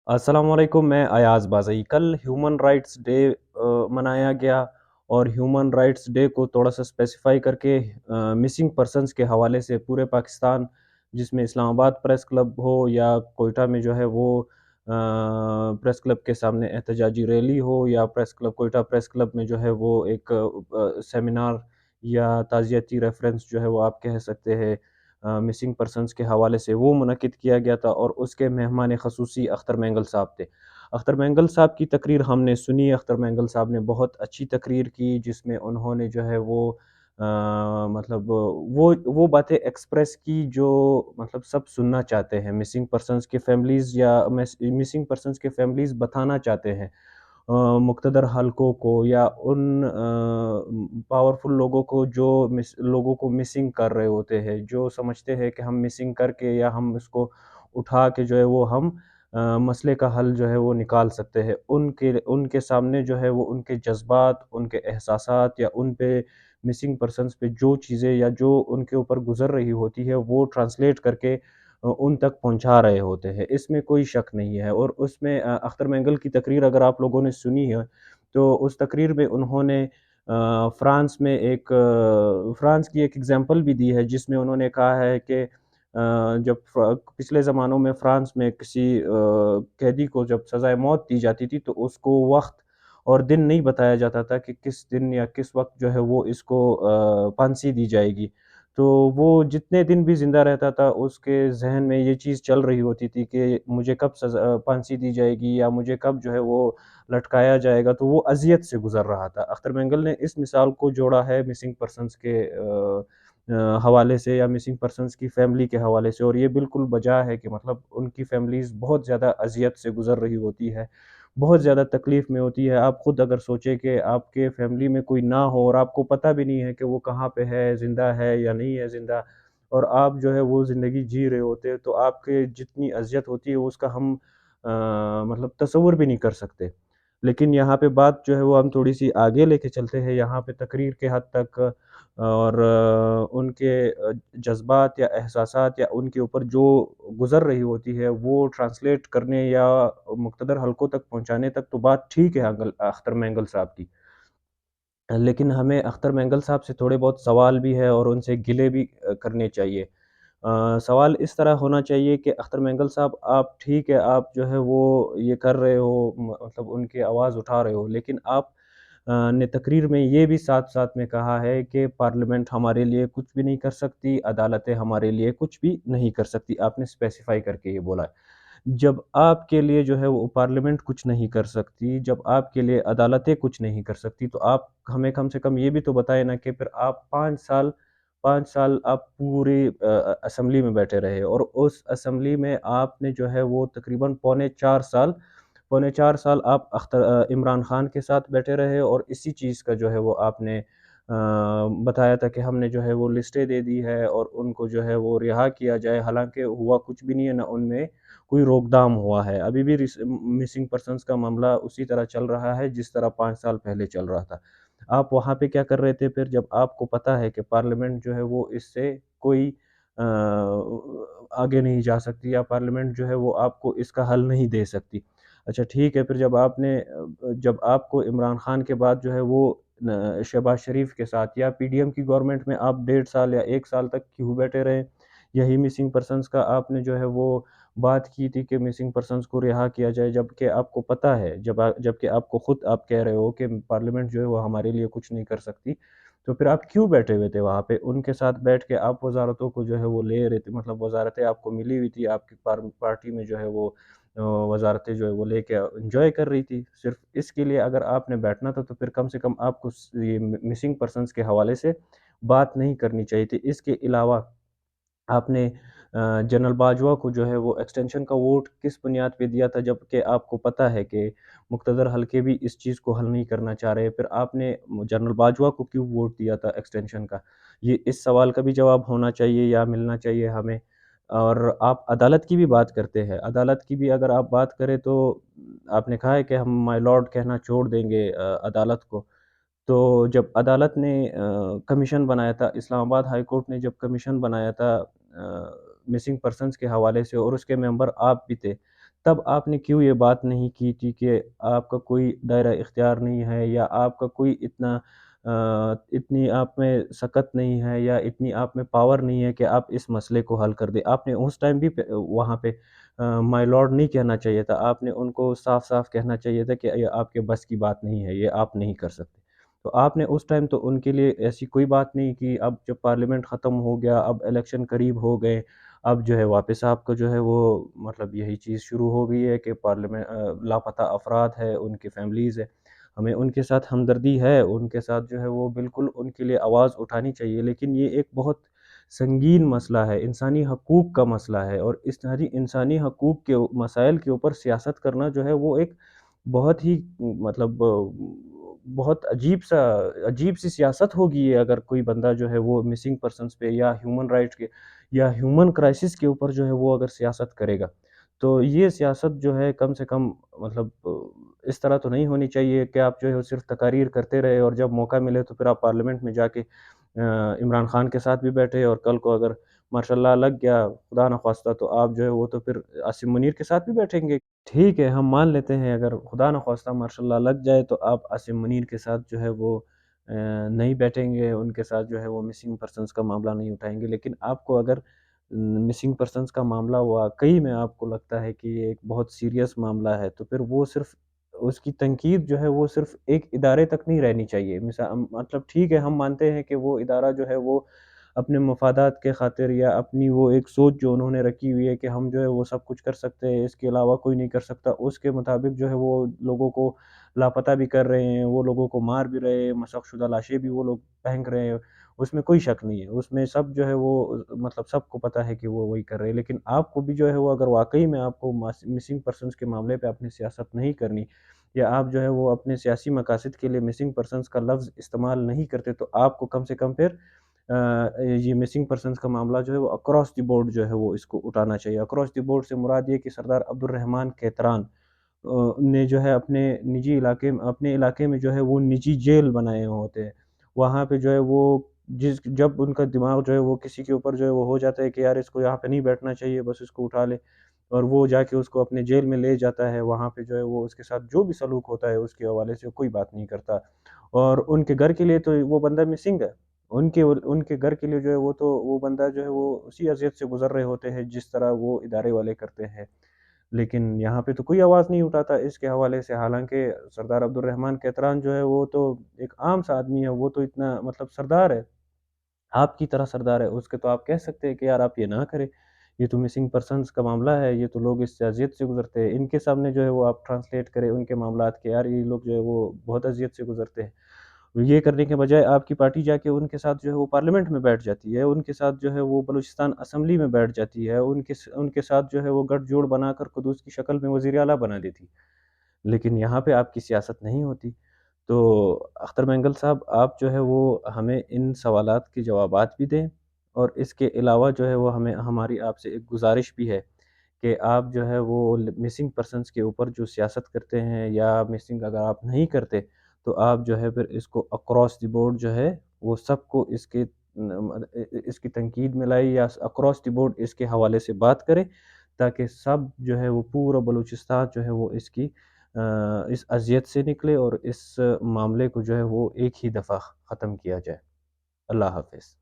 अस्सलाम वालेकुम। मैं अयाज़ बाज़ई। कल ह्यूमन राइट्स डे मनाया गया और ह्यूमन राइट्स डे को थोड़ा-सा स्पेसिफ़ाई करके मिसिंग पर्सन्स के हवाले से पूरे पाकिस्तान, जिसमें इस्लामाबाद प्रेस क्लब हो या कोयटा में जो है वो प्रेस क्लब के सामने एहतजाजी रैली हो, या press club Quetta press club में जो है वो एक सेमिनार या ताज़ियती रेफ़रेंस जो है वो आप कह सकते हैं मिसिंग पर्सन्स के हवाले से वो मुनक्किद किया गया था, और उसके मेहमान ख़ुसूसी अख्तर मैंगल साहब थे। अख्तर मैंगल साहब की तकरीर हमने सुनी। अख्तर मैंगल साहब ने बहुत अच्छी तकरीर की, जिसमें उन्होंने जो है वो मतलब वो बातें एक्सप्रेस की जो मतलब सब सुनना चाहते हैं। मिसिंग पर्सन्स की फैमिलीज़ या मिसिंग पर्सन्स के फैमिलीज़ बताना चाहते हैं मुक़्तदर हलकों को या उन पावरफुल लोगों को जो लोगों को मिसिंग कर रहे होते हैं, जो समझते हैं कि हम मिसिंग करके या हम इसको उठा के जो है वो हम मसले का हल जो है वो निकाल सकते हैं। उनके उनके सामने जो है वो उनके जज़्बात, उनके एहसासात या उन पे मिसिंग पर्सन्स पे जो चीज़ें या जो उनके ऊपर गुज़र रही होती है, वो ट्रांसलेट करके उन तक पहुँचा रहे होते हैं। इसमें कोई शक नहीं है। और उसमें अख्तर मैंगल की तकरीर अगर आप लोगों ने सुनी है, तो उस तकरीर में उन्होंने फ्रांस में फ्रांस की एक एग्ज़ाम्पल भी दी है, जिसमें उन्होंने कहा है कि जब पिछले ज़मानों में फ्रांस में किसी कैदी को जब सज़ाए मौत दी जाती थी, तो उसको वक़्त और दिन नहीं बताया जाता था कि किस दिन या किस वक़्त जो है वो इसको फांसी दी जाएगी। तो वो जितने दिन भी ज़िंदा रहता था, उसके ज़हन में ये चीज़ चल रही होती थी कि मुझे कब फांसी दी जाएगी या मुझे कब जो है वो लटकाया जाएगा, तो वो अज़ियत से गुज़र रहा था। अख्तर मैंगल ने इस मिसाल को जोड़ा है मिसिंग पर्सन्स के हवाले से या मिसिंग पर्सन्स की फ़ैमिली के हवाले से, और ये बिल्कुल बजा है कि मतलब उनकी फ़ैमिलीज़ बहुत ज़्यादा अज़ियत से गुज़र रही होती है, बहुत ज़्यादा तकलीफ़ में होती है। आप खुद अगर सोचें कि आपके फ़ैमिली में कोई ना हो और आपको पता भी नहीं है कि वो कहाँ पे है, ज़िंदा है या नहीं है ज़िंदा, और आप जो है वो ज़िंदगी जी रहे होते हैं, तो आपके जितनी अज़ियत होती है उसका हम मतलब तसव्वुर भी नहीं कर सकते। लेकिन यहाँ पे बात जो है वो हम थोड़ी-सी आगे लेके चलते हैं, यहाँ पे तकरीर के हद तक, और उनके जज़्बात या एहसासात या उनके ऊपर जो गुज़र रही होती है, वो ट्रांसलेट करने या मुक़्तदर हलकों तक पहुँचाने तक तो बात ठीक है अख्तर मैंगल साहब की। लेकिन हमें अख्तर मैंगल साहब से थोड़े बहुत सवाल भी है और उनसे गिले भी करने चाहिए। सवाल इस तरह होना चाहिए कि अख्तर मैंगल साहब, आप ठीक है, आप जो है वो ये कर रहे हो, मतलब उनकी आवाज़ उठा रहे हो, लेकिन आप ने तकरीर में ये भी साथ-साथ में कहा है कि पार्लियामेंट हमारे लिए कुछ भी नहीं कर सकती, अदालतें हमारे लिए कुछ भी नहीं कर सकती। आपने स्पेसिफ़ाई करके ये बोला है। जब आपके लिए जो है वो पार्लियामेंट कुछ नहीं कर सकती, जब आपके लिए अदालतें कुछ नहीं कर सकती, तो आप हमें कम से कम ये भी तो बताएँ ना कि फिर आप 5 साल आप पूरी असेंबली में बैठे रहे, और उस असेंबली में आपने जो है वो तकरीबन पौने 4 साल आप इमरान खान के साथ बैठे रहे, और इसी चीज़ का जो है वो आपने बताया था कि हमने जो है वो लिस्टें दे दी है और उनको जो है वो रिहा किया जाए, हालाँकि हुआ कुछ भी नहीं है, ना उनमें कोई रोकथाम हुआ है। अभी भी मिसिंग पर्सन्स का मामला उसी तरह चल रहा है जिस तरह 5 साल पहले चल रहा था। आप वहाँ पे क्या कर रहे थे फिर, जब आपको पता है कि पार्लियामेंट जो है वो इससे कोई आगे नहीं जा सकती, या पार्लियामेंट जो है वो आपको इसका हल नहीं दे सकती। अच्छा ठीक है, फिर जब आपको इमरान खान के बाद जो है वो शहबाज शरीफ के साथ या पीडीएम की गवर्नमेंट में आप 1.5 साल या 1 साल तक क्यों बैठे रहे? यही मिसिंग पर्सन्स का आपने जो है वो बात की थी कि मिसिंग पर्सन्स को रिहा किया जाए, जबकि आपको पता है, जबकि आपको खुद आप कह रहे हो कि पार्लियामेंट जो है वो हमारे लिए कुछ नहीं कर सकती, तो फिर आप क्यों बैठे हुए थे वहाँ पे? उनके साथ बैठ के आप वज़ारतों को जो है वो ले रहे थे, मतलब वज़ारतें आपको मिली हुई थी, आपकी पार्टी में जो है वो वज़ारतें जो है वो लेके एन्जॉय कर रही थी। सिर्फ़ इसके लिए अगर आपने बैठना था, तो फिर कम से कम आपको ये मिसिंग पर्सन्स के हवाले से बात नहीं करनी चाहिए थी। इसके अलावा आपने जनरल बाजवा को जो है वो एक्सटेंशन का वोट किस बुनियाद पे दिया था, जबकि आपको पता है कि मुक़्तदर हलके भी इस चीज़ को हल नहीं करना चाह रहे। फिर आपने जनरल बाजवा को क्यों वोट दिया था एक्सटेंशन का? ये इस सवाल का भी जवाब होना चाहिए या मिलना चाहिए हमें। और आप अदालत की भी बात करते हैं, अदालत की भी अगर आप बात करें, तो आपने कहा है कि हम माय लॉर्ड कहना छोड़ देंगे अदालत को। तो जब अदालत ने कमीशन बनाया था, इस्लामाबाद हाई कोर्ट ने जब कमीशन बनाया था मिसिंग पर्सन्स के हवाले से, और उसके मेंबर आप भी थे, تب آپ نے کیوں یہ بات نہیں کی تھی کہ آپ کا کوئی دائرہ اختیار نہیں ہے، یا آپ کا کوئی اتنی آپ میں سکت نہیں ہے، یا اتنی آپ میں پاور نہیں ہے کہ آپ اس مسئلے کو حل کر دیں؟ آپ نے اس ٹائم بھی وہاں پہ مائی لارڈ نہیں کہنا چاہیے تھا، آپ نے ان کو صاف صاف کہنا چاہیے تھا کہ یہ آپ کے بس کی بات نہیں ہے، یہ آپ نہیں کر سکتے۔ تو آپ نے اس ٹائم تو ان کے لیے ایسی کوئی بات نہیں کی۔ اب جب پارلیمنٹ ختم ہو گیا، اب الیکشن قریب ہو گئے، اب جو ہے واپس آپ کو جو ہے وہ مطلب یہی چیز شروع ہو گئی ہے کہ پارلیمنٹ لاپتہ افراد ہے، ان کی فیملیز ہے، ہمیں ان کے ساتھ ہمدردی ہے، ان کے ساتھ جو ہے وہ بالکل ان کے لیے آواز اٹھانی چاہیے، لیکن یہ ایک بہت سنگین مسئلہ ہے، انسانی حقوق کا مسئلہ ہے، اور اس انسانی حقوق کے مسائل کے اوپر سیاست کرنا جو ہے وہ ایک بہت ہی مطلب بہت عجیب سی سیاست ہوگی یہ، اگر کوئی بندہ جو ہے وہ مسنگ پرسنس پہ یا ہیومن رائٹ کے یا ہیومن کرائسس کے اوپر جو ہے وہ اگر سیاست کرے گا، تو یہ سیاست جو ہے کم سے کم مطلب اس طرح تو نہیں ہونی چاہیے کہ آپ جو ہے وہ صرف تقاریر کرتے رہے، اور جب موقع ملے تو پھر آپ پارلیمنٹ میں جا کے عمران خان کے ساتھ بھی بیٹھے، اور کل کو اگر ماشاء اللہ لگ گیا خدا نخواستہ تو آپ جو ہے وہ تو پھر عاصم منیر کے ساتھ بھی بیٹھیں گے۔ ٹھیک ہے، ہم مان لیتے ہیں اگر خدا نخواستہ ماشاء اللہ لگ جائے تو آپ عاصم منیر کے ساتھ جو ہے وہ نہیں بیٹھیں گے، ان کے ساتھ جو ہے وہ مسنگ پرسنس کا معاملہ نہیں اٹھائیں گے، لیکن آپ کو اگر مسنگ پرسنس کا معاملہ واقعی میں آپ کو لگتا ہے کہ یہ ایک بہت سیریس معاملہ ہے، تو پھر وہ صرف اس کی تنقید جو ہے وہ صرف ایک ادارے تک نہیں رہنی چاہیے۔ مطلب ٹھیک ہے، ہم مانتے ہیں کہ وہ ادارہ جو ہے وہ اپنے مفادات کے خاطر یا اپنی وہ ایک سوچ جو انہوں نے رکھی ہوئی ہے کہ ہم جو ہے وہ سب کچھ کر سکتے ہیں، اس کے علاوہ کوئی نہیں کر سکتا، اس کے مطابق جو ہے وہ لوگوں کو لاپتہ بھی کر رہے ہیں، وہ لوگوں کو مار بھی رہے ہیں، مسخ شدہ لاشیں بھی وہ لوگ پھینک رہے ہیں، اس میں کوئی شک نہیں ہے، اس میں سب جو ہے وہ مطلب سب کو پتہ ہے کہ وہ وہی کر رہے ہیں، لیکن آپ کو بھی جو ہے وہ اگر واقعی میں آپ کو مسنگ پرسنس کے معاملے پہ اپنی سیاست نہیں کرنی، یا آپ جو ہے وہ اپنے سیاسی مقاصد کے لیے مسنگ پرسنس کا لفظ استعمال نہیں کرتے، تو آپ کو کم سے کم پھر یہ مسنگ پرسنس کا معاملہ جو ہے وہ اکراس دی بورڈ جو ہے وہ اس کو اٹھانا چاہیے۔ اکراس دی بورڈ سے مراد یہ کہ سردار عبد الرحمن کیتران نے جو ہے اپنے علاقے میں جو ہے وہ نجی جیل بنائے ہوتے ہیں، وہاں پہ جو ہے وہ جب ان کا دماغ جو ہے وہ کسی کے اوپر جو ہے وہ ہو جاتا ہے کہ یار اس کو یہاں پہ نہیں بیٹھنا چاہیے، بس اس کو اٹھا لے، اور وہ جا کے اس کو اپنے جیل میں لے جاتا ہے، وہاں پہ جو ہے وہ اس کے ساتھ جو بھی سلوک ہوتا ہے اس کے حوالے سے کوئی بات نہیں کرتا، اور ان کے گھر کے لیے تو وہ بندہ مسنگ ہے، ان کے گھر کے لیے جو ہے وہ بندہ جو ہے وہ اسی اذیت سے گزر رہے ہوتے ہیں جس طرح وہ ادارے والے کرتے ہیں، لیکن یہاں پہ تو کوئی آواز نہیں اٹھاتا اس کے حوالے سے، حالانکہ سردار عبد الرحمن کیتران جو ہے وہ تو ایک عام سا آدمی ہے، وہ تو اتنا مطلب سردار ہے، آپ کی طرح سردار ہے، اس کے تو آپ کہہ سکتے ہیں کہ یار آپ یہ نہ کریں، یہ تو مسنگ پرسنس کا معاملہ ہے، یہ تو لوگ اس سے اذیت سے گزرتے ہیں، ان کے سامنے جو ہے وہ آپ ٹرانسلیٹ کریں ان کے معاملات کے، یار یہ لوگ جو ہے وہ بہت اذیت سے گزرتے ہیں، یہ کرنے کے بجائے آپ کی پارٹی جا کے ان کے ساتھ جو ہے وہ پارلیمنٹ میں بیٹھ جاتی ہے، ان کے ساتھ جو ہے وہ بلوچستان اسمبلی میں بیٹھ جاتی ہے، ان کے ساتھ جو ہے وہ گٹھ جوڑ بنا کر قدوس کی شکل میں وزیر اعلیٰ بنا دیتی، لیکن یہاں پہ آپ کی سیاست نہیں ہوتی۔ تو اختر مینگل صاحب، آپ جو ہے وہ ہمیں ان سوالات کے جوابات بھی دیں، اور اس کے علاوہ جو ہے وہ ہماری آپ سے ایک گزارش بھی ہے کہ آپ جو ہے وہ مسنگ پرسنس کے اوپر جو سیاست کرتے ہیں، یا مسنگ اگر آپ نہیں کرتے تو آپ جو ہے پھر اس کو اکراس دی بورڈ جو ہے وہ سب کو اس کی تنقید میں لائے، یا اکراس دی بورڈ اس کے حوالے سے بات کرے، تاکہ سب جو ہے وہ پورا بلوچستان جو ہے وہ اس اذیت سے نکلے، اور اس معاملے کو جو ہے وہ ایک ہی دفعہ ختم کیا جائے۔ اللہ حافظ۔